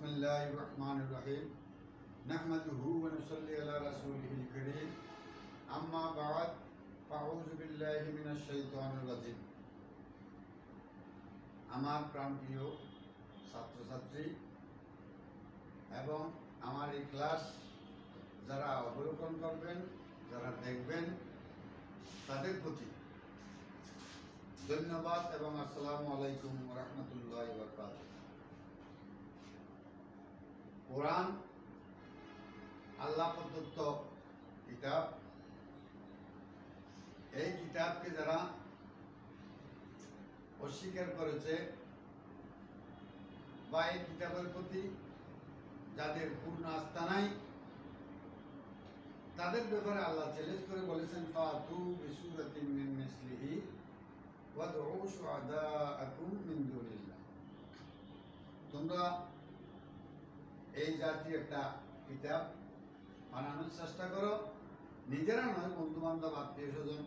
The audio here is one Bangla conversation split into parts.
बिस्मिल्लाहिर्रहमानिर्रहीम नहमदुहु व नुसल्ली अला रसूलिहिल करीम अम्मा बाद फाऊज़ु बिल्लाहि मिनाश शाइतानिर राजीम। আমার প্রাণপ্রিয় ছাত্রছাত্রী এবং আমার এই ক্লাস যারা অবলোকন করবেন, যারা দেখবেন, তাদের প্রতি ধন্যবাদ এবং আসসালামু আলাইকুম ওয়া রাহমাতুল্লাহি ওয়া বারাকাতুহু। কোরআন আল্লাহ প্রদত্ত কিতাব। এই কিতাবকে যারা অস্বীকার করেছে বা এই কিতাবের প্রতি যাদের পূর্ণ আস্থা নাই, তাদের ব্যাপারে আল্লাহ চ্যালেঞ্জ করে বলেছেন, ফাতু বিসূরাতিন মিন মিসলিহি ওয়াদউ শুহাদাআকুম মিন দুনিল্লাহ। তোমরা এই জাতীয় একটা কিতাব বানানোর চেষ্টা করো, নিজেরা নয়, বন্ধু বান্ধব, আত্মীয় স্বজন,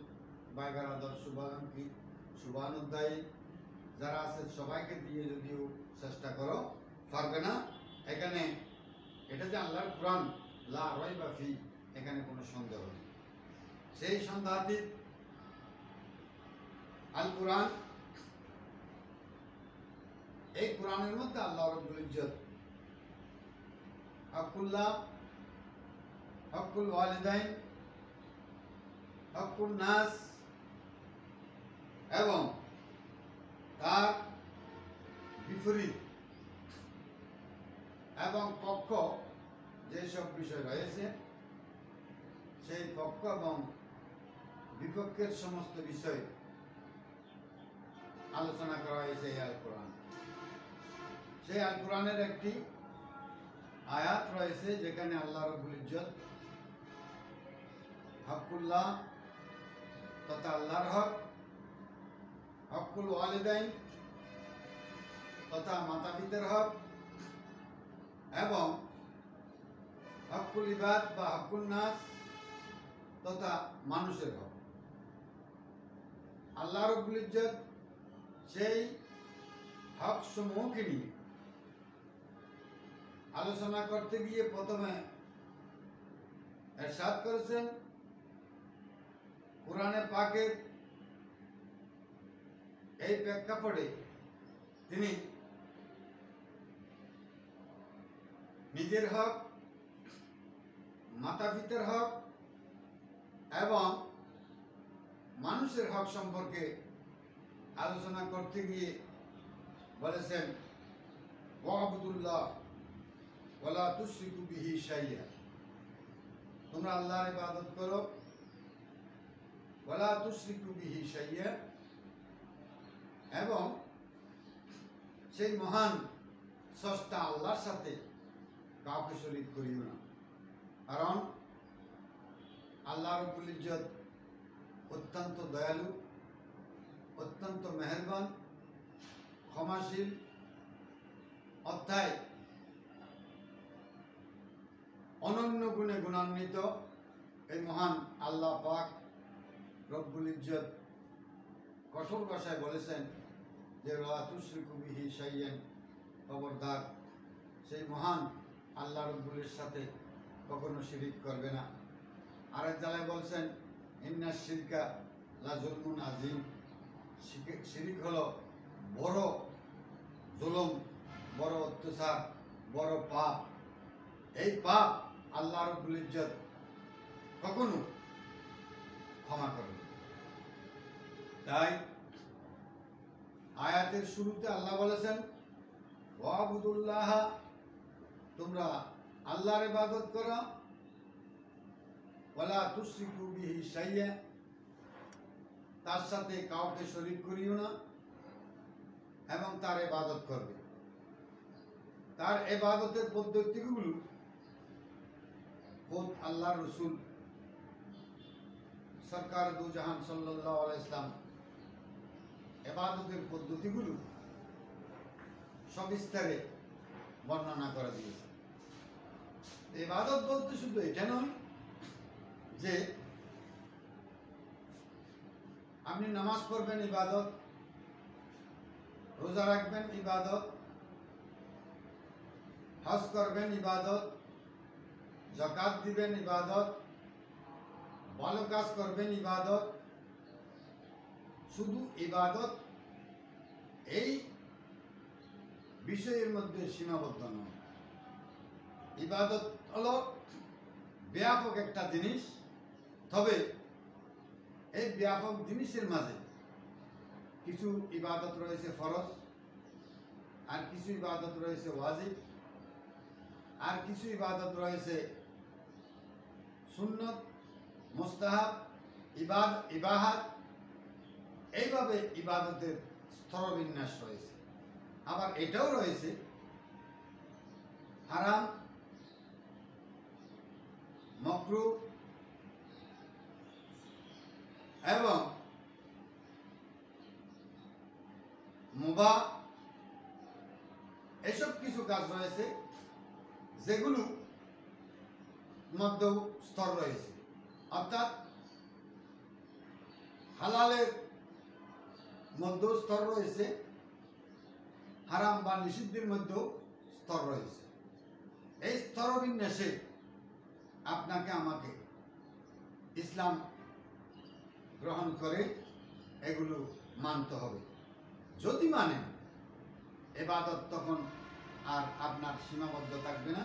ভাই বেরাদর, শুভানুধ্যায়ী যারা আছে সবাইকে দিয়ে যদিও চেষ্টা করো, পারবে না। এখানে এটা যে আল্লাহর কোরআন, লা রাইবা ফি, এখানে কোনো সন্দেহ নেই। সেই সন্দেহাতীত আল কোরআন, এই কোরআনের মধ্যে আল্লাহ রাব্বুল ইজ্জত হকুল্লাহ, হকুল ওয়ালিদাইন, হকুল নাস এবং তার বিপরীত এবং পক্ষ যেসব বিষয় রয়েছে, সেই পক্ষ এবং বিপক্ষের সমস্ত বিষয় আলোচনা করা হয়েছে এই আল কোরআন। সেই আল কোরআনের একটি আয়াত রয়েছে যেখানে আল্লাহ রাব্বুল ইজ্জত হকুল্লাহ তথা আল্লাহর হক, হকুল ওয়ালিদাইন তথা মাতা পিতার হক এবং হকুল ইবাদ বা হকুল নাস তথা মানুষের হক। আল্লাহ রাব্বুল ইজ্জত সেই হক সমূহকে নিয়ে আলোচনা করতে গিয়ে প্রথমে ইরশাদ করেছেন, কোরআনে পাকের এই প্রেক্ষাপটে তিনি নিজের হক, মাতা পিতার হক এবং মানুষের হক সম্পর্কে আলোচনা করতে গিয়ে বলেছেন, ওয়াবুদুল্লাহ ওয়ালা তুশরিকু বিহি শাইআ, তোমরা আল্লাহর ইবাদত করো, ওয়ালা তুশরিকু বিহি শাইআ, এবং সেই মহান স্রষ্টা আল্লাহর সাথে কাউকে শরীক করিও না। কারণ আল্লাহ রাব্বুল ইজ্জত অত্যন্ত দয়ালু, অত্যন্ত মেহেরবান, ক্ষমাশীল, অর্থাৎ অনন্য গুণে গুণান্বিত। এই মহান আল্লাহ পাক রব্বুল ইজ্জত কঠোর ভাষায় বলেছেন যে লা তুশরিকু বিহি শাইআন, খবরদার সেই মহান আল্লাহ রব্বুলের সাথে কখনো শিরিক করবে না। আরেক জায়গায় বলছেন, ইন্না শিরকা লা যুলমুন আযীম, শিরিক হলো বড় জুলুম, বড় অত্যাচার, বড় পাপ। এই পাপ আল্লাহ রাব্বুল ইজ্জত কখনো ক্ষমা করবে। তাই আয়াতের শুরুতে আল্লাহ বলেছেন, ওয়াবুদুল্লাহ, তোমরা আল্লাহর ইবাদত করো, ওয়ালা তুশরিকু বিহি শাইআ, তার সাথে কাউকে শরীক করিও না এবং তার ইবাদত করবে। তার ইবাদতের পদ্ধতিগুলো খোদ আল্লাহর রাসূল সরকার দু জাহান সাল্লাল্লাহু আলাইহি ইসলাম ইবাদতের পদ্ধতিগুলো সবিস্তারে বর্ণনা করে দিয়েছে। ইবাদত বলতে শুধু এটা নয় যে আপনি নামাজ পড়বেন ইবাদত, রোজা রাখবেন ইবাদত, হজ করবেন ইবাদত, যাকাত দিবেন ইবাদত, ভালো কাজ করবেন ইবাদত। শুধু ইবাদত এই বিষয়ের মধ্যে সীমাবদ্ধ নয়। ইবাদত হলো ব্যাপক একটা জিনিস, তবে এই ব্যাপক জিনিসের মাঝে কিছু ইবাদত রয়েছে ফরজ, আর কিছু ইবাদত রয়েছে ওয়াজিব, আর কিছু ইবাদত রয়েছে সুন্নত, মুস্তাহাব, ইবাহাত। এইভাবে ইবাদতের স্তরবিন্যাস রয়েছে। আবার এটাও রয়েছে হারাম, মাকরুহ এবং মুবাহ। এসব কিছু কাজ রয়েছে যেগুলো মধ্যেও স্তর রয়েছে, অর্থাৎ হালালের মধ্যেও স্তর রয়েছে, হারাম বা নিষিদ্ধের মধ্যেও স্তর রয়েছে। এই স্তরবিন্যাসে আপনাকে আমাকে ইসলাম গ্রহণ করে এগুলো মানতে হবে। যদি মানেন, ইবাদত তখন আর আপনার সীমাবদ্ধ থাকবে না।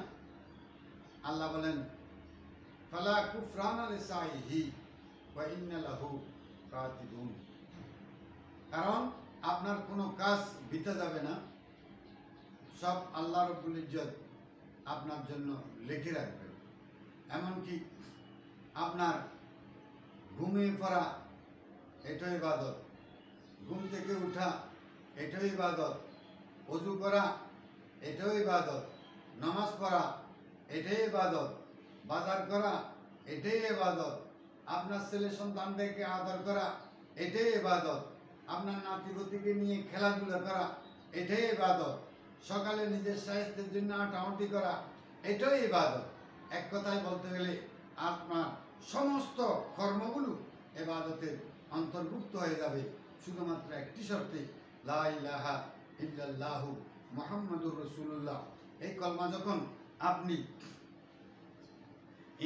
আল্লাহ বলেন, ফালা কুফরানা লিসাইহি ওয়া ইন্না লাহু কাতিবুন। কারণ আপনার কোনো কাজ বৃথা যাবে না, সব আল্লাহ রাব্বুল ইজ্জত আপনার জন্য লিখে রাখবেন। এমনকি আপনার ঘুমিয়ে পড়া এটাও ইবাদত, ঘুম থেকে উঠা এটাও ইবাদত, ওযু করা এটাও ইবাদত, নামাজ পড়া এটাই ইবাদত, বাজার করা এটাই ইবাদত, আপনার ছেলে সন্তানদেরকে আদর করা এটাই ইবাদত, আপনার নাতিপুতিকে নিয়ে খেলাধুলা করা এটাই ইবাদত, সকালে নিজের স্বাস্থ্যের জন্য হাঁটাহাঁটি করা এটাই ইবাদত। এক কথায় বলতে গেলে আপনার সমস্ত কর্মগুলো ইবাদতের অন্তর্ভুক্ত হয়ে যাবে, শুধুমাত্র একটি শর্তে, লা ইলাহা ইল্লাল্লাহু মুহাম্মাদুর রাসূলুল্লাহ। এই কলমা যখন আপনি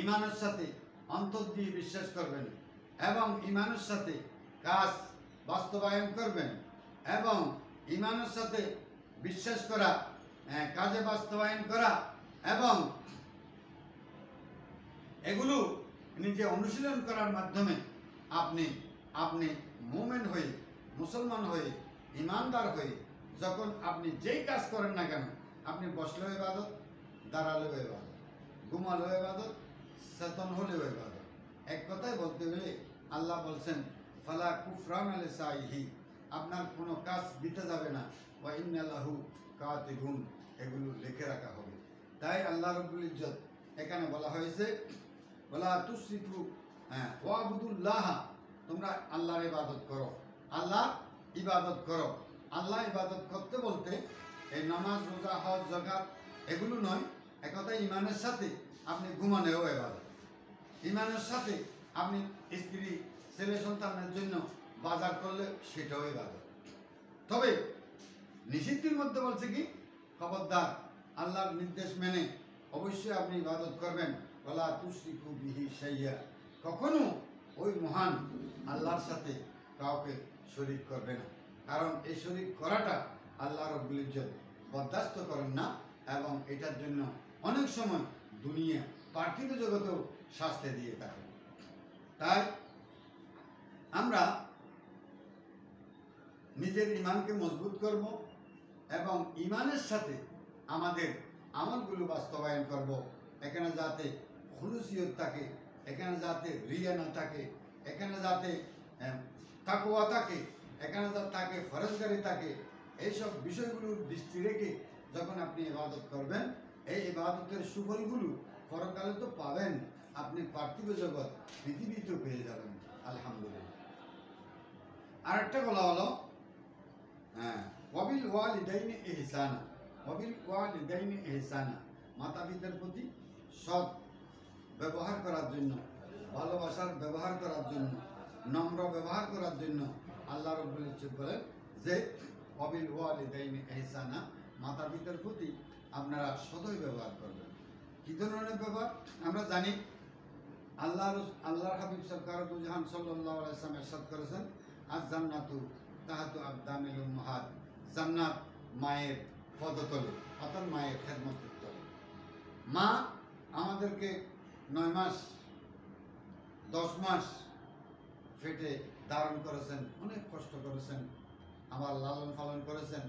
ঈমানের সাথে অন্তর দিয়ে বিশ্বাস করবেন এবং ঈমানের সাথে কাজ বাস্তবায়ন করবেন এবং ঈমানের সাথে বিশ্বাস করা, কাজে বাস্তবায়ন করা এবং এগুলো নিজে অনুশীলন করার মাধ্যমে আপনি মুমিন হয়ে, মুসলমান হয়ে, ঈমানদার হয়ে যখন আপনি যেই কাজ করেন না কেন, আপনি বসলেও ইবাদত, দাঁড়ালেও ইবাদত, ঘুমালেও ইবাদত, চেতন হলেও ইবাদত। এক কথায় বলতে গেলে আল্লাহ বলছেন, ফালা কুফরানা লিসাইহি, আপনার কোনো কাজ বৃথা যাবে না, ওয়া ইন্না লাহু কাতিবুন, এগুলো লিখে রাখা হবে। তাই আল্লাহ রাব্বুল ইজ্জত এখানে বলা হয়েছে, ওয়ালা তুশরিকু ওয়াবুদুল্লাহ, তোমরা আল্লাহর ইবাদত করো, আল্লাহর ইবাদত করো। আল্লাহ ইবাদত করতে বলতে এই নামাজ, রোজা, হজ, যাকাত এগুলো নয়। একথায় ঈমানের সাথে আপনি ঘুমানোও ইবাদত, ঈমানের সাথে আপনি স্ত্রী, ছেলে সন্তানের জন্য বাজার করলে সেটাও ইবাদত। তবে নিষিদ্ধের মধ্যে বলছে কি, খবরদার আল্লাহর নির্দেশ মেনে অবশ্যই আপনি ইবাদত করবেন। ওয়ালা তুশরিকু বিহি শাইয়া, কখনো ওই মহান আল্লাহর সাথে কাউকে শরীক করবে না। কারণ এই শরীক করাটা আল্লাহ রাব্বুল ইজ্জত বরদাস্ত করেন না এবং এটার জন্য অনেক সময় দুনিয়া পার্থিব জগতেও শাস্তি দিয়ে থাকে। তাই আমরা নিজের ঈমানকে মজবুত করব এবং ঈমানের সাথে আমাদের আমলগুলো বাস্তবায়ন করব। এখানে যাতে খুলুসিয়ত থাকে, এখানে যাতে রিয়া না থাকে, এখানে যাতে তাকওয়া থাকে, এখানে যাতে থাকে ফরজগারি থাকে, এইসব বিষয়গুলোর দৃষ্টি রেখে যখন আপনি ইবাদত করবেন, এই ইবাদতের সুফলগুলো পরকালে তো পাবেন, আপনি পার্থিব জগৎ পৃথিবীতেও পেয়ে যাবেন আলহামদুলিল্লাহ। আরেকটা বলা হলো ওয়াবিল ওয়ালিদাইনি ইহসানা, ওয়াবিল ওয়ালিদাইনি ইহসানা, মাতা পিতার প্রতি সৎ ব্যবহার করার জন্য, ভালোবাসার ব্যবহার করার জন্য, নম্র ব্যবহার করার জন্য আল্লাহ রাব্বুল ইজ্জত বলেন যে ওয়াবিল ওয়ালিদাইনি ইহসানা, মাতা পিতার প্রতি আপনারা সদয় ব্যবহার করবেন। কি ধরনের ব্যবহার? আমরা জানি আল্লাহর হাবিব সরকার জাহান সাল্লাল্লাহু আলাইহি ওয়াসাল্লাম ইরশাদ করেছেন, আজ জান্নাতু তাহাতু আকদামিল উম্মাহাত, জান্নাত মায়ের পদতলে, অর্থাৎ মায়ের খেদমতের তলে। মা আমাদেরকে 9 মাস 10 মাস পেটে ধারণ করেছেন, অনেক কষ্ট করেছেন, আবার লালন পালন করেছেন,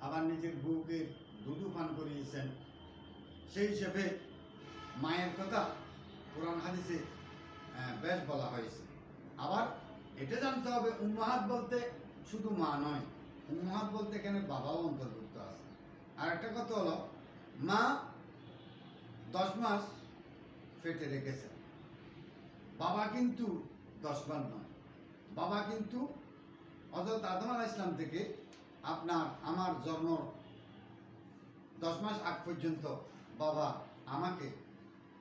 আবার নিজের বউকে দুধু পান করিয়েছেন। সেই হিসেবে মায়ের কথা কোরআন হাদিসে বেশ বলা হয়েছে। আবার এটা জানতে হবে, উম্মাহাত বলতে শুধু মা নয়, উম্মাহাত বলতে এখানে বাবাও অন্তর্ভুক্ত আছে। আর একটা কথা হলো, মা 10 মাস পেটে রেখেছেন, বাবা কিন্তু 10 বার নয়, বাবা কিন্তু হযরত আদম আলাইহিস সালাম থেকে আমার জন্ম 10 মাস আগ পর্যন্ত বাবা আমাকে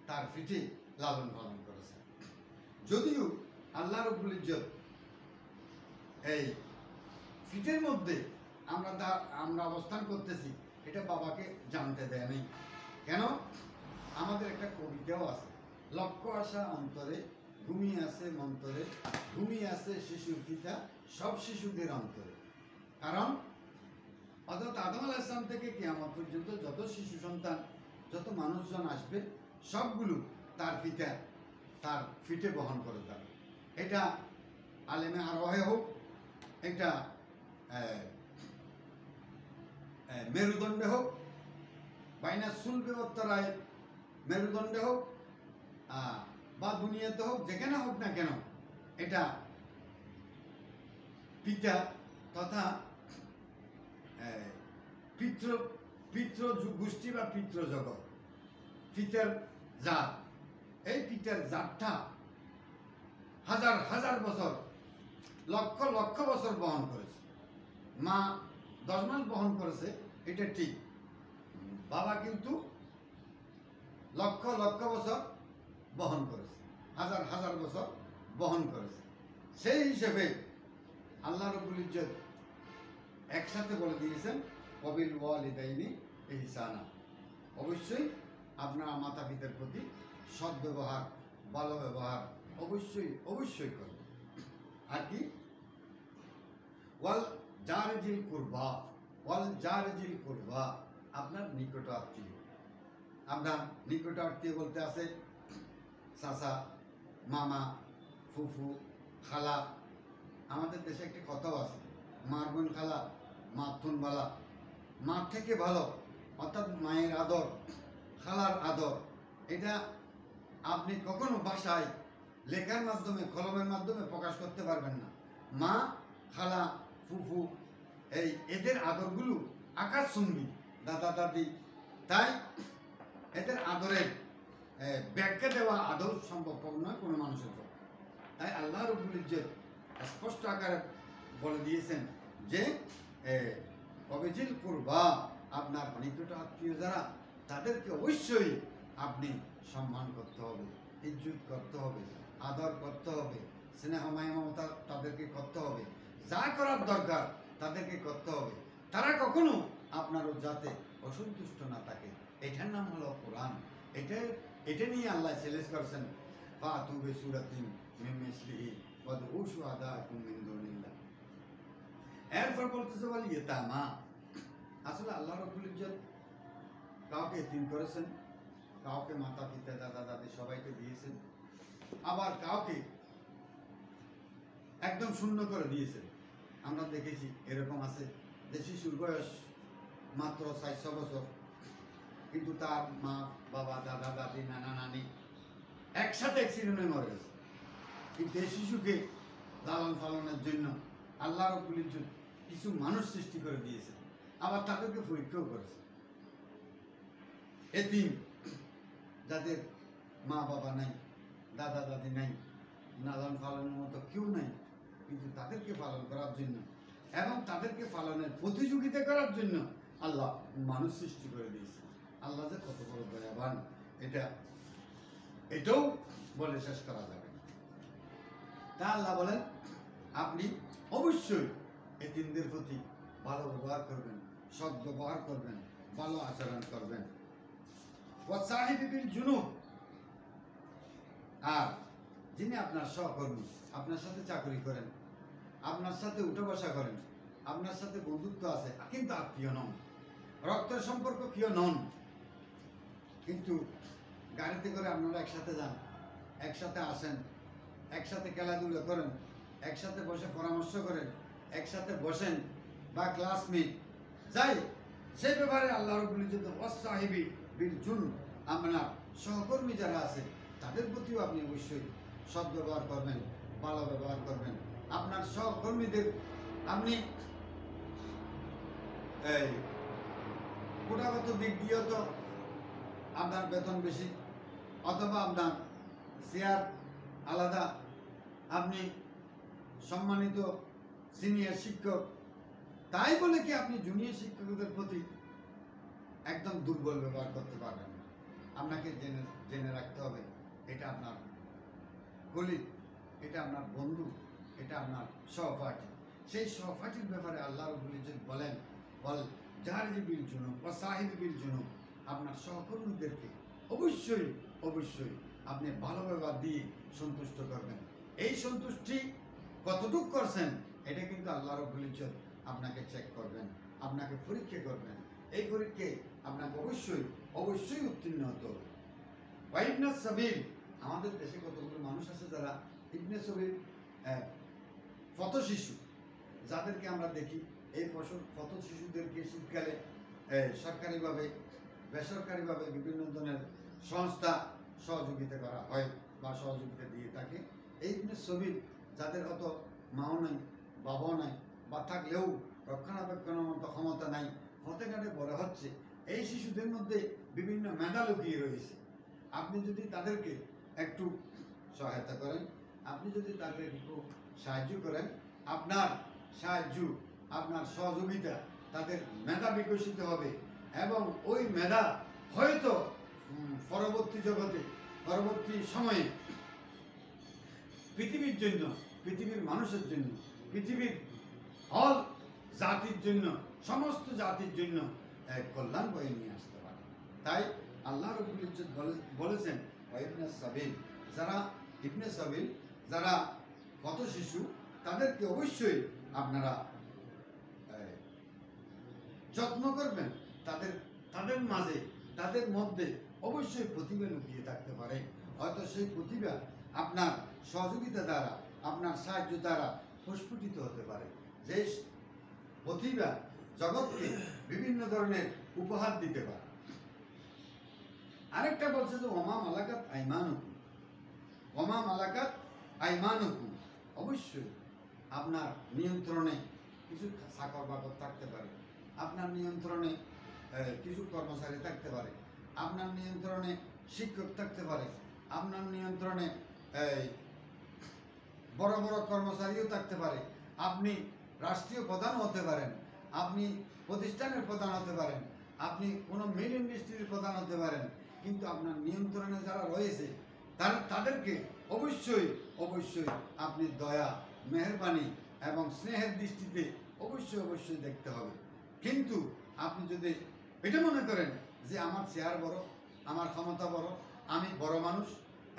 তার পিঠে লালন পালন করেছে। যদিও আল্লাহ রাব্বুল ইজ্জত এই পিঠের মধ্যে আমরা অবস্থান করতেছি, এটা বাবাকে জানতে দেয় নাই। কেন? আমাদের একটা কবিতাও আছে, লক্ষ্য আশা অন্তরে, ঘুমিয়ে আছে মন্তরে, ঘুমিয়ে আছে শিশুর পিতা সব শিশুদের অন্তরে। কারণ হযরত আদম আলাইহিস সালাম থেকে কিয়ামত পর্যন্ত যত শিশু সন্তান, যত মানুষজন আসবে, সবগুলো তার পিতা তার পিঠে বহন করে যাবে। এটা আলেমে আরওয়াহে হোক, এটা মেরুদণ্ডে হোক, বাইনা সুলবে উত্তরায় মেরুদণ্ডে হোক, বা দুনিয়াতে হোক, যেখানে হোক না কেন, এটা পিতা তথা পিতৃ গোষ্ঠী বা পিতৃ জগৎ, পিতার জাত, এই পিতার জাতটা হাজার হাজার বছর, লক্ষ লক্ষ বছর বহন করেছে। মা 10 মাস বহন করেছে, এটা ঠিক। বাবা কিন্তু লক্ষ লক্ষ বছর বহন করেছে, হাজার হাজার বছর বহন করেছে। সেই হিসেবে আল্লাহ রাব্বুল ইজ্জত একসাথে বলে দিয়েছেন, ওয়াবিল ওয়ালিদাইনি ইহসানা, অবশ্যই আপনার মাতা পিতার প্রতি সৎ ব্যবহার, ভালো ব্যবহার অবশ্যই অবশ্যই করবেন। আর কি? ওয়াল জারজিল কুরবা, ওয়াল জারজিল কুরবা, আপনার নিকট আত্মীয়। আপনার নিকট আত্মীয় বলতে আছে চাচা, মামা, ফুফু, খালা। আমাদের দেশে একটি কথাও আছে, মার বোন খালা, মার থুন বালা। মার থেকে ভালো, অর্থাৎ মায়ের আদর, খালার আদর, এটা আপনি কখনো ভাষায় লেখার মাধ্যমে, কলমের মাধ্যমে প্রকাশ করতে পারবেন না। মা, খালা, ফুফু, এদের আদরগুলো আকাশচুম্বী, দাদা দাদি। তাই এদের আদরের ব্যাখ্যা দেওয়া আদৌ সম্ভব নয় কোনো মানুষের পক্ষে। তাই আল্লাহ রাব্বুল ইজ্জত স্পষ্ট আকারে বলে দিয়েছেন যে অবিজিল কুরবা, আপনার নিকট আত্মীয় যারা, তাদেরকে অবশ্যই আপনি সম্মান করতে হবে, ইজ্জত করতে হবে, আদর করতে হবে, স্নেহ মায়া মমতা তাদেরকে করতে হবে, যা করার দরকার তাদেরকে করতে হবে। তারা কখনো আপনারও যাতে অসন্তুষ্ট না থাকে, এটার নাম হলো কোরআন। এটা নিয়ে আল্লাহ চ্যালেঞ্জ করেছেন, ফাতু বিসূরাতিন মিন মিসলিহি ওয়াদউ শুহাদাকুম মিন দুনিল্লাহ। এরপর বলতেছে বলি ইতামা। আসলে আল্লাহ রাব্বুল ইজ্জত কাউকে এতিম করেছেন, কাউকে মাতা পিতা দাদা দাদি সবাইকে দিয়েছেন, আবার কাউকে একদম শূন্য করে দিয়েছেন। আমরা দেখেছি এরকম আছে যে শিশুর বয়স মাত্র 400 বছর, কিন্তু তার মা বাবা দাদা দাদি নানা নানি একসাথে অ্যাক্সিডেন্টে মরে গেছে। কিন্তু এই শিশুকে লালন পালনের জন্য আল্লাহ রাব্বুল ইজ্জত কিছু মানুষ সৃষ্টি করে দিয়েছে, আবার তাদেরকে পরীক্ষাও করেছে। এতিম, যাদের মা বাবা নাই, দাদা দাদি নাই, লালন পালনের মতো কেউ নাই, কিন্তু তাদেরকে পালন করার জন্য এবং তাদেরকে পালনের প্রতিযোগিতা করার জন্য আল্লাহ মানুষ সৃষ্টি করে দিয়েছে। আল্লাহ যে কত বড় দয়াবান, এটাও বলে শেষ করা যাবে না। তা আল্লাহ বলেন, আপনি অবশ্যই এতিমদের প্রতি ভালো ব্যবহার করবেন, সৎ ব্যবহার করবেন, ভালো আচরণ করবেন। ওয়াসাহিবি বিল জুনুব, আর যিনি আপনার সহকর্মী, আপনার সাথে চাকরি করেন, আপনার সাথে উঠা বসা করেন, আপনার সাথে বন্ধুত্ব আছে কিন্তু আত্মীয় নন, রক্তের সম্পর্ক কেউ নন, কিন্তু গাড়িতে করে আপনারা একসাথে যান, একসাথে আসেন, একসাথে খেলাধুলা করেন, একসাথে বসে পরামর্শ করেন, একসাথে বসেন বা ক্লাসমেট যাই, সেই ব্যাপারে আল্লাহ রাব্বুল ইজ্জত ওয়াসাহিবি বিল জুনুব, আপনার সহকর্মী যারা আছে তাদের প্রতিও আপনি অবশ্যই সদ্ব্যবহার করবেন, ভালো ব্যবহার করবেন। আপনার সহকর্মীদের আপনি এই গোটাগত দিক দিয়েও তো আপনার বেতন বেশি, অথবা আপনার শেয়ার আলাদা, আপনি সম্মানিত সিনিয়র শিক্ষক, তাই বলে কি আপনি জুনিয়র শিক্ষকদের প্রতি একদম দুর্বল ব্যবহার করতে পারবেন না। আপনাকে জেনে রাখতে হবে এটা আপনার কলিগ, এটা আপনার বন্ধু, এটা আপনার সহপাঠী। সেই সহপাঠীর ব্যাপারে আল্লাহ রাব্বুল ইজ্জত বলেন জাহারি বিল জুনুব ওয়া সাহিবি বিল জুনুব, আপনার সহকর্মীদেরকে অবশ্যই অবশ্যই আপনি ভালো ব্যবহার দিয়ে সন্তুষ্ট করবেন। এই সন্তুষ্টি কতটুকু করছেন এটা কিন্তু আল্লাহ রাব্বুল ইজ্জত আপনাকে চেক করবেন, আপনাকে পরীক্ষা করবেন। এই পরীক্ষায় আপনাকে অবশ্যই অবশ্যই উত্তীর্ণ হতে হবে। ইবনে সাবিল, আমাদের দেশে কতগুলো মানুষ আছে যারা ইবনে সাবিল পথ শিশু, যাদেরকে আমরা দেখি এই পথ শিশুদেরকে শীতকালে সরকারিভাবে বেসরকারিভাবে বিভিন্ন ধরনের সংস্থা সহযোগিতা করা হয় বা সহযোগিতা দিয়ে থাকে। এই ইবনে সাবিল যাদের অত মাও নাই, বাবাও নাই, বা থাকলেও রক্ষণাবেক্ষণের মতো ক্ষমতা নাই, পথে ঘাটে বড় হচ্ছে, এই শিশুদের মধ্যে বিভিন্ন মেধা লুকিয়ে রয়েছে। আপনি যদি তাদেরকে একটু সহায়তা করেন, আপনি যদি তাদেরকে একটু সাহায্য করেন, আপনার সাহায্য, আপনার সহযোগিতা, তাদের মেধা বিকশিত হবে এবং ওই মেধা হয়তো পরবর্তী জগতে, পরবর্তী সময়ে পৃথিবীর জন্য, পৃথিবীর মানুষের জন্য, পৃথিবীর অল জাতির জন্য, সমস্ত জাতির জন্য এক কল্যাণ বয়ে নিয়ে আসতে পারে। তাই আল্লাহ রাব্বুল ইজ্জত বলেছেন ইবনে সাবিল, যারা ইবনে সাবিল, যারা পথ শিশু, তাদেরকে অবশ্যই আপনারা যত্ন করবেন। তাদের মাঝে, তাদের মধ্যে অবশ্যই প্রতিভা লুকিয়ে থাকতে পারে। হয়তো সেই প্রতিভা আপনার সহযোগিতা দ্বারা, আপনার সাহায্য দ্বারা প্রস্ফুটিত হতে পারে। যে প্রতিভা জগৎকে বিভিন্ন ধরনের উপহার দিতে পারে। আরেকটা বলছে যে ওমা মালাকাত আইমানুকুম, ওমা মালাকাত আইমানুকুম, অবশ্যই আপনার নিয়ন্ত্রণে কিছু চাকর বাকর থাকতে পারে, আপনার নিয়ন্ত্রণে কিছু কর্মচারী থাকতে পারে, আপনার নিয়ন্ত্রণে শিক্ষক থাকতে পারে, আপনার নিয়ন্ত্রণে বড় বড় কর্মচারীও থাকতে পারে, আপনি রাষ্ট্রীয় প্রধান হতে পারেন, আপনি প্রতিষ্ঠানের প্রধান হতে পারেন, আপনি কোনো মিল ইন্ডাস্ট্রির প্রধান হতে পারেন, কিন্তু আপনার নিয়ন্ত্রণে যারা রয়েছে তাদেরকে অবশ্যই অবশ্যই আপনি দয়া, মেহেরবানি এবং স্নেহের দৃষ্টিতে অবশ্যই অবশ্যই দেখতে হবে। কিন্তু আপনি যদি এটা মনে করেন যে আমার চেয়ার বড়, আমার ক্ষমতা বড়, আমি বড় মানুষ,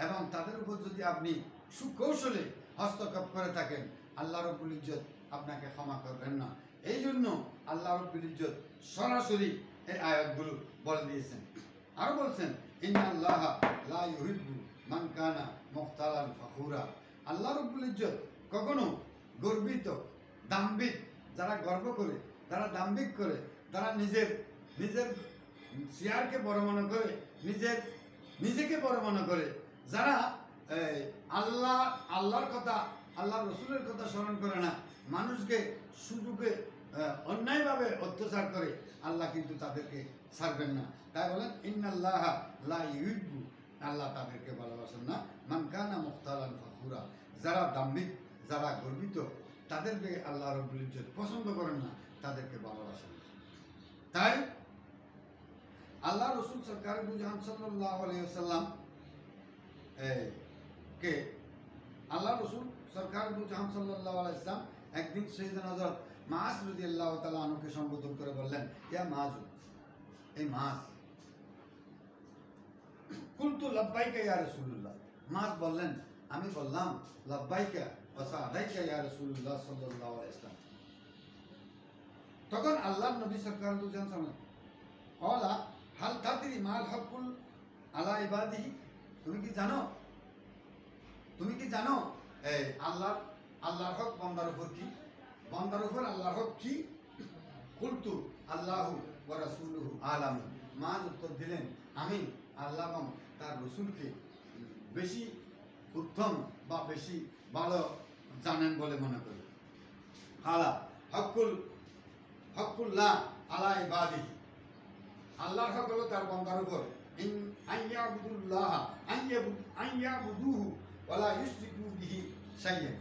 এবং তাদের উপর যদি আপনি সুকৌশলে হস্তক্ষেপ করে থাকেন, আল্লাহ রাব্বুল ইজ্জত আপনাকে ক্ষমা করবেন না। এই জন্য আল্লাহ রাব্বুল ইজ্জত সরাসরি এই আয়াতগুলো বলে দিয়েছেন। আরো বলছেন ইন্নাল্লাহা লা ইউহিব্বু মান কানা মুখতালান ফাখুরা, আল্লাহ রাব্বুল ইজ্জত কখনো গর্বিত, দাম্ভিক, যারা গর্ব করে, যারা দাম্ভিক করে, যারা নিজের চেয়ারকে বড় মনে করে, নিজেকে বড় মনে করে, যারা আল্লাহর কথা, আল্লাহ রসুলের কথা স্মরণ করে না, মানুষকে সুযোগে অন্যায়ভাবে অত্যাচার করে, আল্লাহ কিন্তু তাদেরকে ছাড়বেন না। তাই বলেন ইন্নাল্লাহা লা ইউহিব্বু, আল্লাহ তাদেরকে ভালোবাসেন না, মান কানা মুখতালান ফাখুরা, যারা দাম্ভিক, যারা গর্বিত, তাদেরকে আল্লাহ রাব্বুল ইজ্জত পছন্দ করেন না, তাদেরকে ভালোবাসেন না। তাই আল্লাহ রসুল সরকার বুজান সাল্লাল্লাহু আলাইহি ওয়াসাল্লাম কে আল্লাহ রসুল সরকার বুজান সাল্লাল্লাহু আলাইহি ওয়াসাল্লাম একদিন সাইয়েদনা হযরত মাআজ রাদিয়াল্লাহু তাআলা আনহুকে সম্বোধন করে বললেন, ইয়া মাআজ, এই মাছ। কুলতু লাব্বাইকা ইয়া রাসূলুল্লাহ, মাছ বললেন আমি বললাম লাব্বাইকা ওয়া সাদাইকা ইয়া রাসূলুল্লাহ সাল্লাল্লাহু আলাইহি ওয়াসাল্লাম। তখন আল্লাহর নবী সরকার দুজন সামনে ওয়ালা হাল তাদরি মাল হকুল আলা ইবাদিহি, তুমি কি জানো এই আল্লাহর হক বান্দার উপর কি, বান্দার উপর আল্লাহর হক কি? কুলতু আল্লাহু ওয়া রাসূলুহু আলাম, মাছ উত্তর দিলেন আমি আল্লাহ এবং তার রসুলকে বেশি উত্তম বা বেশি ভালো জানেন বলে মনে করি। আলা হকুল্লাহ আলা ইবাদিহি, আল্লাহর হক হলো তার বান্দার উপর আইয়াবুদুল্লাহ আইয়াবুদুহু ওয়ালা ইউশরিকু বিহি শাইয়্যান,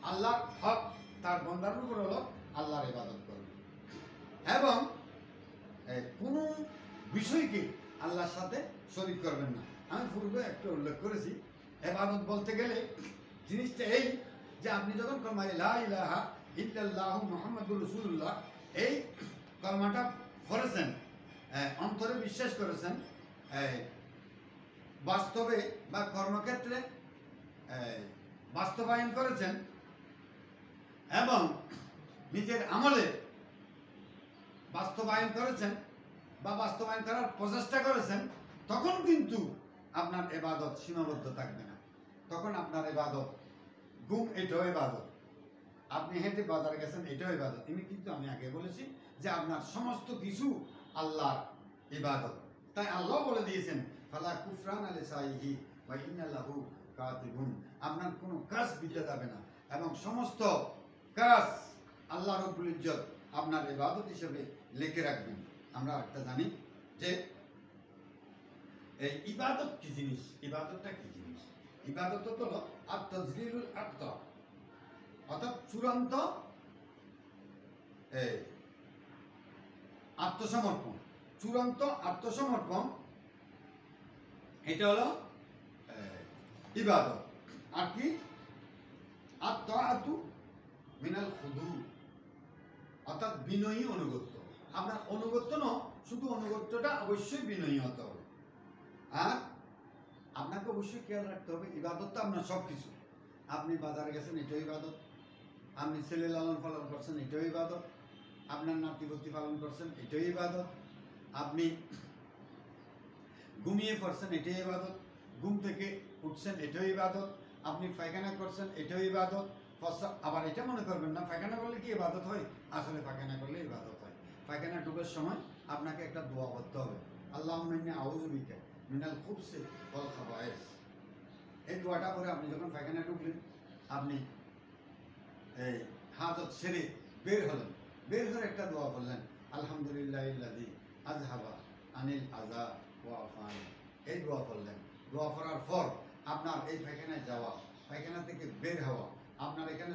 আল্লাহর হক তার বান্দার উপর হলো আল্লাহর ইবাদত করবে এবং কোনো বিষয়কে আল্লাহর সাথে শরীক করবেন না। আমি পূর্বে একটু উল্লেখ করেছি, ইবাদত বলতে গেলে জিনিসটা এই যে আপনি যখন কলমা লা ইলাহা ইল্লাল্লাহু মুহাম্মাদুর রাসূলুল্লাহ এই কলমাটা পড়েছেন, অন্তরে বিশ্বাস করেছেন, বাস্তবে বা কর্মক্ষেত্রে বাস্তবায়ন করেছেন এবং নিজের আমলে বাস্তবায়ন করেছেন বা বাস্তবায়ন করার প্রচেষ্টা করেছেন, তখন কিন্তু আপনার ইবাদত সীমাবদ্ধ থাকবে না। তখন আপনার ইবাদত ঘুম এটাও ইবাদত, আপনি হেঁটে বাজারে গেছেন এটাও ইবাদত। কিন্তু আমি আগে বলেছি যে আপনার সমস্ত কিছু আল্লাহর ইবাদত। তাই আল্লাহ বলে দিয়েছেন ফালা কুফরান লিসাইহি ওয়া ইন্না লাহু কাতিবুন, আপনার কোনো কাজ বিতে যাবে না এবং সমস্ত কাজ আল্লাহ রাব্বুল ইজ্জত আপনার ইবাদত হিসেবে লিখে রাখবেন। আমরা একটা জানি যে এই ইবাদত কি জিনিস, ইবাদতটা কি জিনিস? ইবাদত হলো আত-তাজলিলুল আকতা, অর্থাৎ চূড়ান্ত আত্মসমর্পণ, চূড়ান্ত আত্মসমর্পণ, এটা হলো ইবাদত। আর কি আত-তাআতু মিনাল খুদু, অর্থাৎ বিনয়ী অনুগত্য। আপনার অনুগত্য না, শুধু অনুগত্যটা অবশ্যই বিনয়ী হতে হবে। আর আপনাকে অবশ্যই খেয়াল রাখতে হবে ইবাদতটা আপনার সব কিছু। আপনি বাজারে গেছেন এটাও ইবাদত, আপনি ছেলে লালন পালন করছেন এটাও ইবাদত, আপনার নাতিপতি পালন করছেন এটাও ইবাদত, আপনি ঘুমিয়ে পড়ছেন এটাই ইবাদত, ঘুম থেকে উঠছেন এটাও ইবাদত, আপনি পায়খানা করছেন এটাও ইবাদত। আবার এটা মনে করবেন না পায়খানা করলে কি ইবাদত হয়, আসলে পায়খানা করলে ইবাদত হয়। পায়খানা ঢোকার সময় আপনাকে একটা দোয়া করতে হবে, আল্লাহুম্মা ইন্নী আউযু বিকা মিনাল খুবসি ওয়াল খাবায়েস। এই দোয়াটা করে আপনি যখন পায়খানা ঢুকলেন, আপনি এই হাজত সেরে বের হলেন, বের হয়ে একটা দোয়া করলেন আলহামদুলিল্লাহিল্লাযী আযহাবা আনিল আযা ওয়া আফানি, এই দোয়া করলেন। দোয়া করার পর আপনার এই পায়খানায় যাওয়া, পায়খানা থেকে বের হওয়া, আপনার এখানে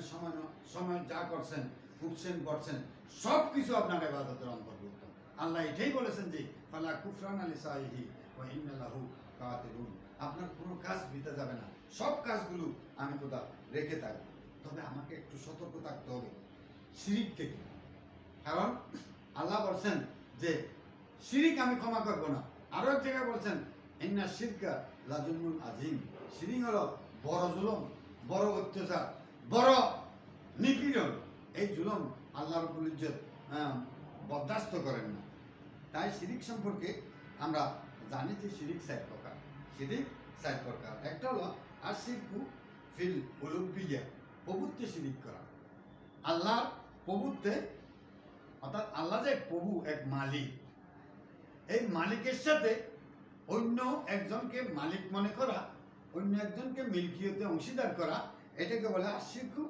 সময় যা করছেন, উঠছেন বসছেন, সব কিছু আপনার ইবাদতের অন্তর্ভুক্ত। আল্লাহ এটাই বলেছেন যে ফালা কুফরান লিসাইহি ওয়া ইন্না লাহু কাতিবুন, আপনার কোনো কাজ বিতে যাবে না, সব কাজগুলো আমি খোদা রেখে থাকবো। তবে আমাকে একটু সতর্ক থাকতে হবে শিরিক থেকে, কারণ আল্লাহ বলছেন যে শিরিক আমি ক্ষমা করব না। আরো এক জায়গায় বলছেন ইন্না শিরকা লাজুলমুন আযীম, শিরিক হলো বড় জুলুম, বড় অত্যাচার, বড় নিপীড়ন। এই জুলুম আল্লাহ রাব্বুল ইজ্জত বরদাস্ত করেন না। তাই শিরিক সম্পর্কে আমরা জানি যে শিরিক 4 প্রকার। শিরিক 4 প্রকার। একটা হলো আশিরকু ফিল উলুহিয়্যা, প্রভুত্বে শিরিক করা। আল্লাহর প্রভুত্বে, অর্থাৎ আল্লাহ যে প্রভু, এক মালিক, এই মালিকের সাথে অন্য একজনকে মালিক মনে করা, অন্য একজনকে মিলকিয়তে অংশীদার করা, এটাকে বলে আশিরকু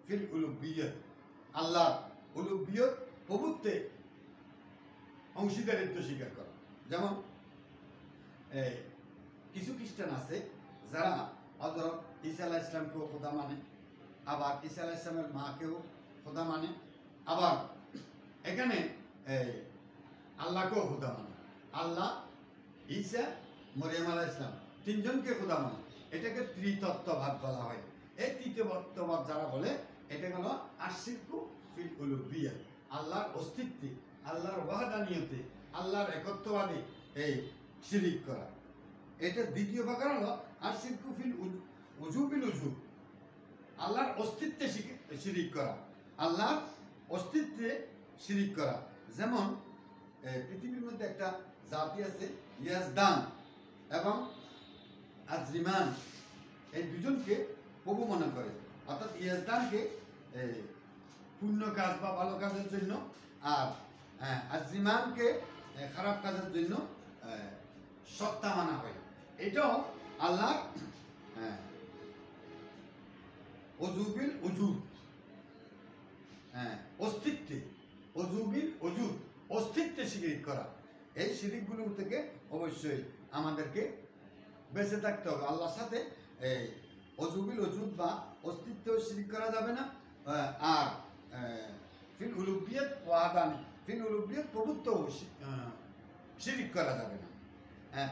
ফিল উলুহিয়্যা। আল্লাহ উলুহিয়্যত, প্রভুত্বে অংশীদারিত্ব স্বীকার করা। যেমন কিছু খ্রিস্টান আছে যারা হযরত ঈসা আলাইহিস সালামকেও খোদা মানে, আবার ঈসা আলাইহিস সালামের মাকেও খোদা মানে, আবার এখানে আল্লাহকেও খোদা মানে। আল্লাহ, ঈসা, মরিয়ম আলাইহিস সালাম, তিনজনকে খোদা মানে। এটাকে ত্রিতত্ত্ববাদ বলা হয়। এই ত্রিতত্ত্ববাদ যারা বলে, এটা হলো আশিরকু ফিল উলুহিয়্যা, আল্লাহর অস্তিত্বে, আল্লাহর ওয়াহদানিয়তে আল্লাহর একত্ববাদে এই শিরিক করা। এটা দ্বিতীয় প্রকার হলো আর শিরকুফিল উজুবিল উজুব, আল্লাহর অস্তিত্বে শিরিক করা, আল্লাহর অস্তিত্বে শিরিক করা। যেমন পৃথিবীর মধ্যে একটা জাতি আছে ইয়াজদান এবং আজরিমান, এই দুজনকে প্রভু মনে করে। অর্থাৎ ইয়াজদানকে পুণ্য কাজ বা ভালো কাজের জন্য, আর আজরিমানকে খারাপ কাজের জন্য সত্তা মানা হয়। এটাও আল্লাহর অজুবিল অজুদ, অস্তিত্বে, অজুবিল অজুদ, অস্তিত্বে শিরিক করা। এই শিরিকগুলো থেকে অবশ্যই আমাদেরকে বেঁচে থাকতে হবে। আল্লাহর সাথে এই অজুবিল অজুদ বা অস্তিত্বেও শিরিক করা যাবে না। আর ফিল উলুহিয়্যত ওয়াহদানি, ফিল উলুহিয়্যত প্রভুত্বও শিরিক করা যাবে না।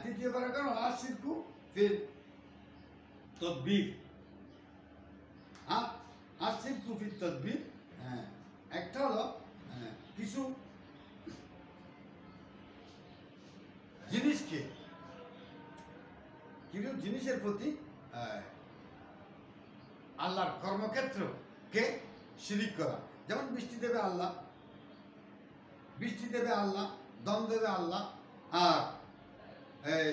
তৃতীয় প্রকার আর শিরকু ফিল তদবির, আর শিরকু ফিল তদবির। একটা হলো কিছু জিনিসকে, কিছু জিনিসের প্রতি আল্লাহর কর্মক্ষেত্রকে শিরিক করা। যেমন বৃষ্টি দেবে আল্লাহ, বৃষ্টি দেবে আল্লাহ, দম দেবে আল্লাহ, আর এই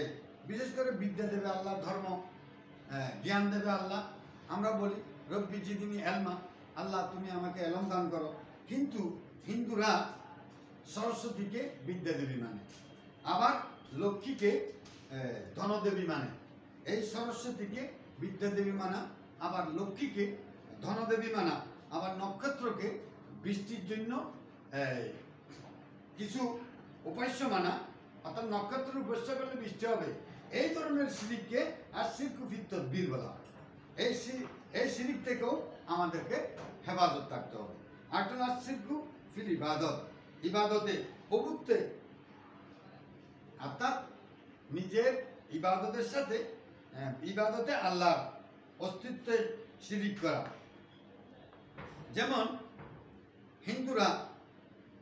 বিশেষ করে বিদ্যা দেবে আল্লাহ, ধর্ম জ্ঞান দেবে আল্লাহ। আমরা বলি রব্বি জিদিনি এলমা, আল্লাহ তুমি আমাকে এলম দান করো। কিন্তু হিন্দুরা সরস্বতীকে বিদ্যা দেবী মানে, আবার লক্ষ্মীকে ধনদেবী মানে। এই সরস্বতীকে বিদ্যা দেবী মানা, আবার লক্ষ্মীকে ধনদেবী মানা, আবার নক্ষত্রকে বৃষ্টির জন্য কিছু উপাস্য মানা, অর্থাৎ নক্ষত্রের উপাস্য করলে বৃষ্টি হবে। এই ধরনের শিরিককে আর শিরকু ফিত তদবির বলা হয়। এই শিরিক থেকেও আমাদেরকে হেফাজত থাকতে হবে। আরেকটা আর শিরকু ফিল ইবাদত, ইবাদতে প্রভুত্বে, অর্থাৎ নিজের ইবাদতের সাথে ইবাদতে আল্লাহর অস্তিত্বে শিরিক করা। যেমন হিন্দুরা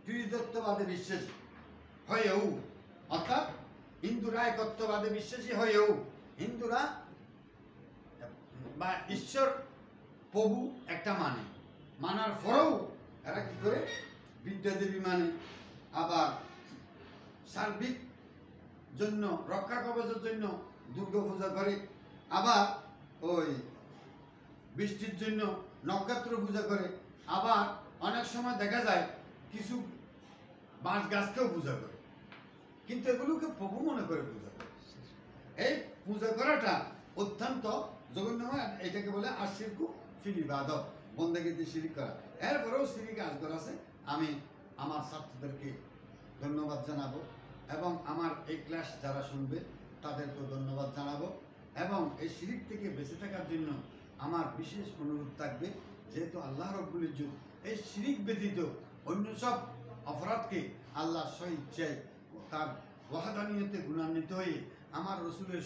ত্রিতত্ত্ববাদে বিশ্বাসী হয়েও, অর্থাৎ হিন্দুরা একত্ববাদে বিশ্বাসী হয়েও, হিন্দুরা বা ঈশ্বর প্রভু একটা মানে, মানার পরেও এরা কি করে বিদ্যাদেবী মানে, আবার সার্বিক জন্য রক্ষা কবচের জন্য দুর্গা পূজা করে, আবার ওই বৃষ্টির জন্য নক্ষত্র পূজা করে, আবার অনেক সময় দেখা যায় কিছু বাঁশ গাছকেও পূজা করে, কিন্তু এগুলোকে প্রভু মনে করে পূজা করে। এই পূজা করাটা অত্যন্ত জঘন্যময়। এটাকে বলে আর শিরকু ফিল ইবাদত, বন্দেগীতে শিরিক করা। এরপরেও শিরিক আজগর আছে। আমি আমার ছাত্রদেরকে ধন্যবাদ জানাবো এবং আমার এই ক্লাস যারা শুনবে তাদেরকেও ধন্যবাদ জানাবো। এবং এই শিরিক থেকে বেঁচে থাকার জন্য আমার বিশেষ অনুরোধ থাকবে, যেহেতু আল্লাহ রব্বুল ইজ্জত এই শিরিক ব্যতীত অন্য সব অপরাধকে আল্লাহ স্বইচ্ছায় তার ওয়াহাদানিয়তে গুণান্বিত হয়ে আমার রসুলের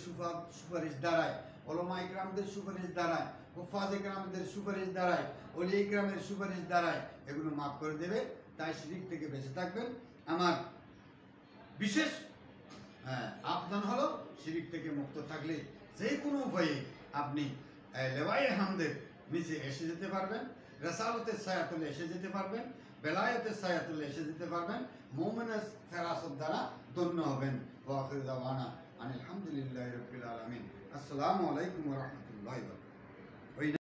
সুপারিশ দ্বারায়, ওলামা ইকরামদের সুপারিশ দ্বারায়, হুফাজ ইকরামদের সুপারিশ দ্বারায়, ওলি ইকরামের সুপারিশ দ্বারায় এগুলো মাফ করে দেবে। তাই শিরিক থেকে বেঁচে থাকবেন। আমার বিশেষ আবেদন হলো শিরিক থেকে মুক্ত থাকলে যে কোনো উপায়ে আপনি লেওয়ায়ে হামদের নিচে এসে যেতে পারবেন, রেসালতের ছায়াতলে এসে যেতে পারবেন, বেলায়েতের ছায়াতলে এসে যেতে পারবেন, মুমিনের ফেরাসত দ্বারা ধন্য হবেন। ওয়া আখিরু দাওয়ানা আনিল হামদুলিল্লাহি রাব্বিল আলামিন। আসসালামু আলাইকুম ওয়া রাহমাতুল্লাহি ওয়া বারাকাতুহু।